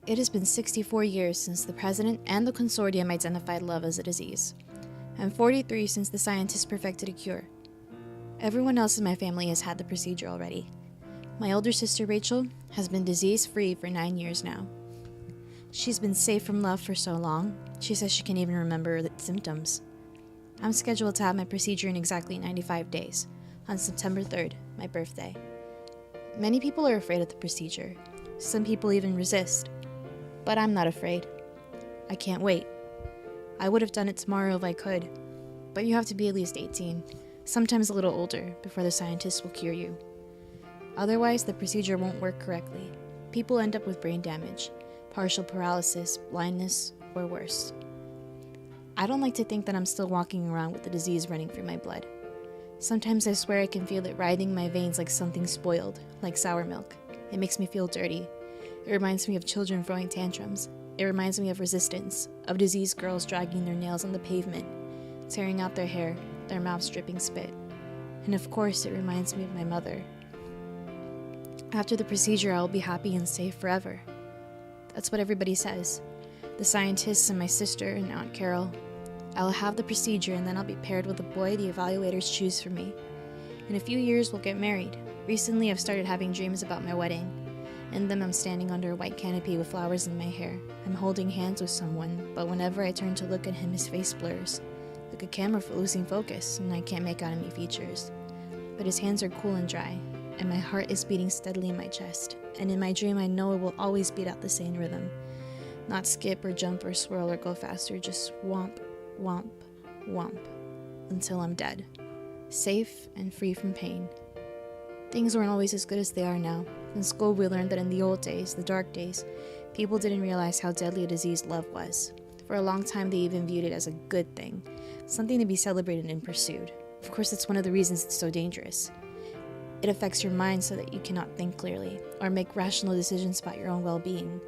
It has been 64 years since the president and the consortium identified love as a disease, and 43 since the scientists perfected a cure. Everyone else in my family has had the procedure already. My older sister Rachel has been disease-free for 9 years now. She's been safe from love for so long, she says she can't even remember the symptoms. I'm scheduled to have my procedure in exactly 95 days, on September 3rd, my birthday. Many people are afraid of the procedure. Some people even resist. But I'm not afraid. I can't wait. I would have done it tomorrow if I could. But you have to be at least 18, sometimes a little older, before the scientists will cure you. Otherwise, the procedure won't work correctly. People end up with brain damage, partial paralysis, blindness, or worse. I don't like to think that I'm still walking around with the disease running through my blood. Sometimes I swear I can feel it riding my veins like something spoiled, like sour milk. It makes me feel dirty. It reminds me of children throwing tantrums. It reminds me of resistance, of diseased girls dragging their nails on the pavement, tearing out their hair, their mouths dripping spit. And of course, it reminds me of my mother. After the procedure, I will be happy and safe forever. That's what everybody says. The scientists and my sister and Aunt Carol. I'll have the procedure and then I'll be paired with a boy the evaluators choose for me. In a few years, we'll get married. Recently, I've started having dreams about my wedding. In them, I'm standing under a white canopy with flowers in my hair. I'm holding hands with someone, but whenever I turn to look at him, his face blurs, like a camera losing focus, and I can't make out any features. But his hands are cool and dry, and my heart is beating steadily in my chest. And in my dream, I know it will always beat out the same rhythm. Not skip or jump or swirl or go faster, just womp, womp, womp, until I'm dead, safe and free from pain. Things weren't always as good as they are now. In school, we learned that in the old days, the dark days, people didn't realize how deadly a disease love was. For a long time, they even viewed it as a good thing, something to be celebrated and pursued. Of course, that's one of the reasons it's so dangerous. It affects your mind so that you cannot think clearly, or make rational decisions about your own well-being.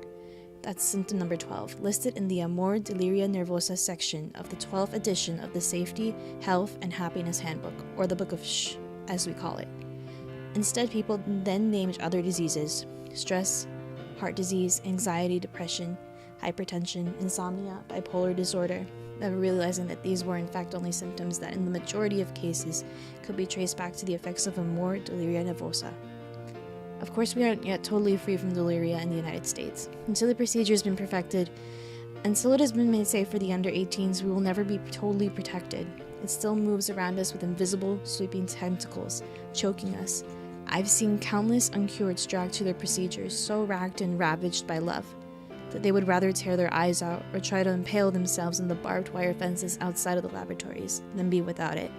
That's symptom number 12, listed in the Amor Deliria Nervosa section of the 12th edition of the Safety, Health, and Happiness Handbook, or the Book of Shh, as we call it. Instead, people then named other diseases: stress, heart disease, anxiety, depression, hypertension, insomnia, bipolar disorder, never realizing that these were in fact only symptoms that in the majority of cases could be traced back to the effects of Amor Deliria Nervosa. Of course, we aren't yet totally free from deliria in the United States. Until the procedure has been perfected, until it has been made safe for the under 18s, we will never be totally protected. It still moves around us with invisible, sweeping tentacles, choking us. I've seen countless uncureds dragged to their procedures, so racked and ravaged by love, that they would rather tear their eyes out or try to impale themselves in the barbed wire fences outside of the laboratories than be without it.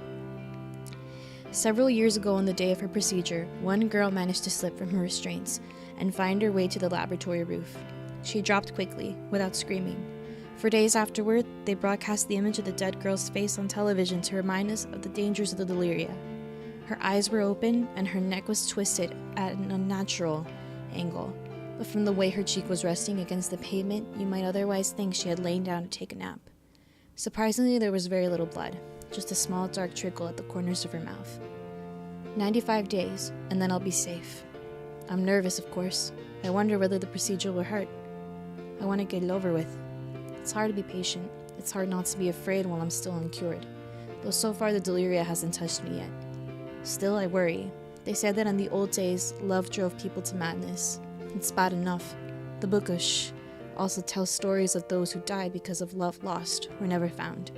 Several years ago on the day of her procedure, one girl managed to slip from her restraints and find her way to the laboratory roof. She dropped quickly, without screaming. For days afterward, they broadcast the image of the dead girl's face on television to remind us of the dangers of the deliria. Her eyes were open and her neck was twisted at an unnatural angle, but from the way her cheek was resting against the pavement, you might otherwise think she had lain down to take a nap. Surprisingly, there was very little blood, just a small dark trickle at the corners of her mouth. 95 days, and then I'll be safe. I'm nervous, of course. I wonder whether the procedure will hurt. I want to get it over with. It's hard to be patient. It's hard not to be afraid while I'm still uncured, though so far the deliria hasn't touched me yet. Still, I worry. They said that in the old days, love drove people to madness. It's bad enough. The Book of Shh also tells stories of those who died because of love lost or never found.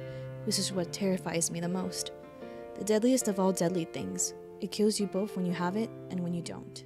This is what terrifies me the most. The deadliest of all deadly things. It kills you both when you have it and when you don't.